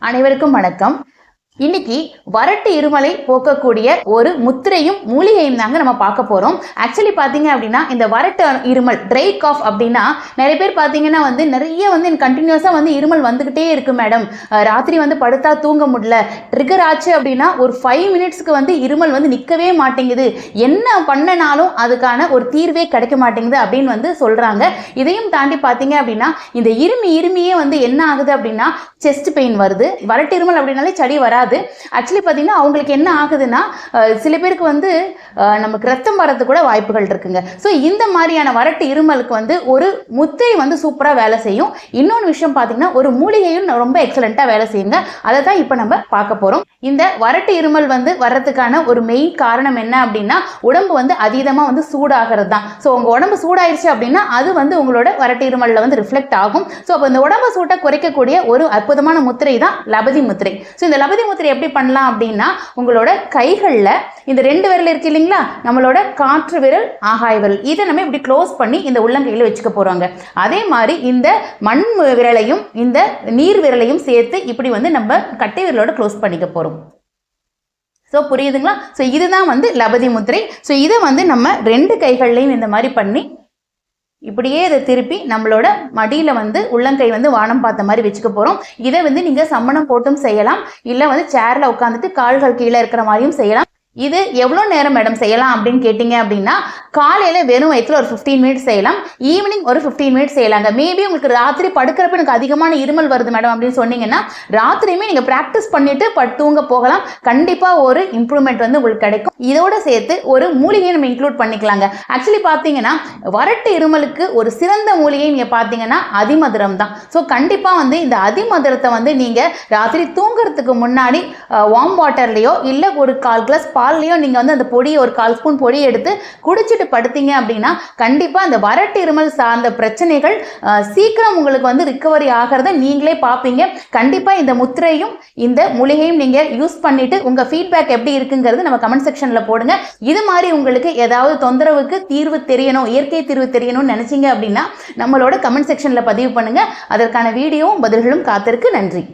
அனைவருக்கும் வணக்கம். இன்னைக்கு வறட்டு இருமலை போக்கக்கூடிய ஒரு முத்திரையும் மூலிகையும் தாங்க நம்ம பார்க்க போறோம். ஆக்சுவலி பாத்தீங்க அப்படின்னா இந்த வறட்டு இருமல் ட்ரை காஃப் அப்படின்னா நிறைய பேர் பாத்தீங்கன்னா நிறைய கண்டினியூஸா இருமல் வந்துகிட்டே இருக்கு மேடம், ராத்திரி படுத்தா தூங்க முடியல, ட்ரிகர் ஆச்சு அப்படின்னா ஒரு 5 மினிட்ஸ்க்கு இருமல் நிற்கவே மாட்டேங்குது, என்ன பண்ணனாலும் அதுக்கான ஒரு தீர்வே கிடைக்க மாட்டேங்குது அப்படின்னு சொல்றாங்க. இதையும் தாண்டி பாத்தீங்க அப்படின்னா இந்த இருமியே என்ன ஆகுது அப்படின்னா செஸ்ட் பெயின் வருது. வறட்டு இருமல் அப்படின்னாலே சளி வராது. ஆக்சுவலி பார்த்தீங்கன்னா அவங்களுக்கு என்ன ஆகுதுன்னா சில பேருக்கு நமக்கு ரத்தம் வரது கூட வாய்ப்புகள் இருக்குங்க. ஸோ இந்த மாதிரியான வறட்டு இருமலுக்கு ஒரு முத்திரை சூப்பராக வேலை செய்யும். இன்னொன்று விஷயம் பார்த்தீங்கன்னா ஒரு மூலிகையும் ரொம்ப எக்ஸலண்ட்டாக வேலை செய்யுங்க. அதை தான் இப்போ நம்ம பார்க்க போகிறோம். இந்த வறட்டு இருமல் வர்றதுக்கான ஒரு மெயின் காரணம் என்ன அப்படின்னா உடம்பு அதீதமாக சூடாகிறது தான். ஸோ உங்கள் உடம்பு சூடாயிருச்சு அப்படின்னா அது உங்களோட வறட்டு இருமலில் ரிஃப்ளெக்ட் ஆகும். ஸோ அப்போ இந்த உடம்பு சூட்டை குறைக்கக்கூடிய ஒரு அற்புதமான முத்திரை தான் லபதி முத்திரை. ஸோ இந்த லபதி முத்திரை எப்படி பண்ணலாம் அப்படின்னா உங்களோட கைகளில் இந்த 2 விரல் இருக்கு இல்லைங்களா, நம்மளோட காற்று விரல் ஆகாய விரல், இதை நம்ம இப்படி க்ளோஸ் பண்ணி இந்த உள்ளங்கையில் வச்சுக்க போறோங்க. அதே மாதிரி இந்த மண் விரலையும் இந்த நீர் விரலையும் சேர்த்து இப்படி நம்ம கட்டை விரலோட க்ளோஸ் பண்ணிக்க போறோம். ஸோ புரியுதுங்களா? ஸோ இதுதான் லபதி முத்திரை. ஸோ இதை நம்ம 2 கைகள்லையும் இந்த மாதிரி பண்ணி இப்படியே இதை திருப்பி நம்மளோட மடியில் உள்ளங்கை வானம் பார்த்த மாதிரி வச்சுக்க போகிறோம். இதை நீங்கள் சம்மணம் போட்டும் செய்யலாம், இல்லை சேரில் உட்காந்துட்டு கால்கள் கீழே இருக்கிற மாதிரியும் செய்யலாம். இது எவ்வளோ நேரம் மேடம் செய்யலாம் அப்படின்னு கேட்டிங்க அப்படின்னா காலையில் வெறும் வயிற்றுல ஒரு 15 மினிட்ஸ் செய்யலாம், ஈவினிங் ஒரு 15 மினிட்ஸ் செய்யலாங்க. மேபி உங்களுக்கு ராத்திரி படுக்கிறப்ப எனக்கு அதிகமான இருமல் வருது மேடம் அப்படின்னு சொன்னீங்கன்னா ராத்திரியுமே நீங்கள் ப்ராக்டிஸ் பண்ணிட்டு தூங்க போகலாம். கண்டிப்பாக ஒரு இம்ப்ரூவ்மெண்ட் உங்களுக்கு கிடைக்கும். இதோட சேர்த்து ஒரு மூலிகையை நம்ம இன்க்ளூட் பண்ணிக்கலாங்க. ஆக்சுவலி பார்த்தீங்கன்னா வறட்டு இருமலுக்கு ஒரு சிறந்த மூலிகை நீங்கள் பார்த்தீங்கன்னா அதிமதுரம் தான். ஸோ கண்டிப்பாக இந்த அதிமதுரத்தை நீங்கள் ராத்திரி தூங்குறதுக்கு முன்னாடி வார்ம் வாட்டர்லேயோ இல்லை ஒரு 1/4 கிளாஸ் பால்லையோ நீங்கள் அந்த பொடியை ஒரு 1/4 ஸ்பூன் பொடியை எடுத்து குடிச்சிட்டு படுத்தீங்க அப்படின்னா கண்டிப்பாக அந்த வறட்டு இருமல் சார்ந்த பிரச்சனைகள் சீக்கிரம் உங்களுக்கு ரிக்கவரி ஆகிறத நீங்களே பார்ப்பீங்க. கண்டிப்பாக இந்த முத்திரையும் இந்த மூலிகையும் நீங்கள் யூஸ் பண்ணிட்டு உங்கள் ஃபீட்பேக் எப்படி இருக்குங்கிறது நம்ம கமெண்ட் செக்ஷனில் போடுங்க. இது மாதிரி உங்களுக்கு ஏதாவது தொந்தரவுக்கு தீர்வு தெரியணும், இயற்கை தீர்வு தெரியணும்னு நினச்சிங்க அப்படின்னா நம்மளோட கமெண்ட் செக்ஷனில் பதிவு பண்ணுங்கள். அதற்கான வீடியோவும் பதில்களும் காத்திருக்கு. நன்றி.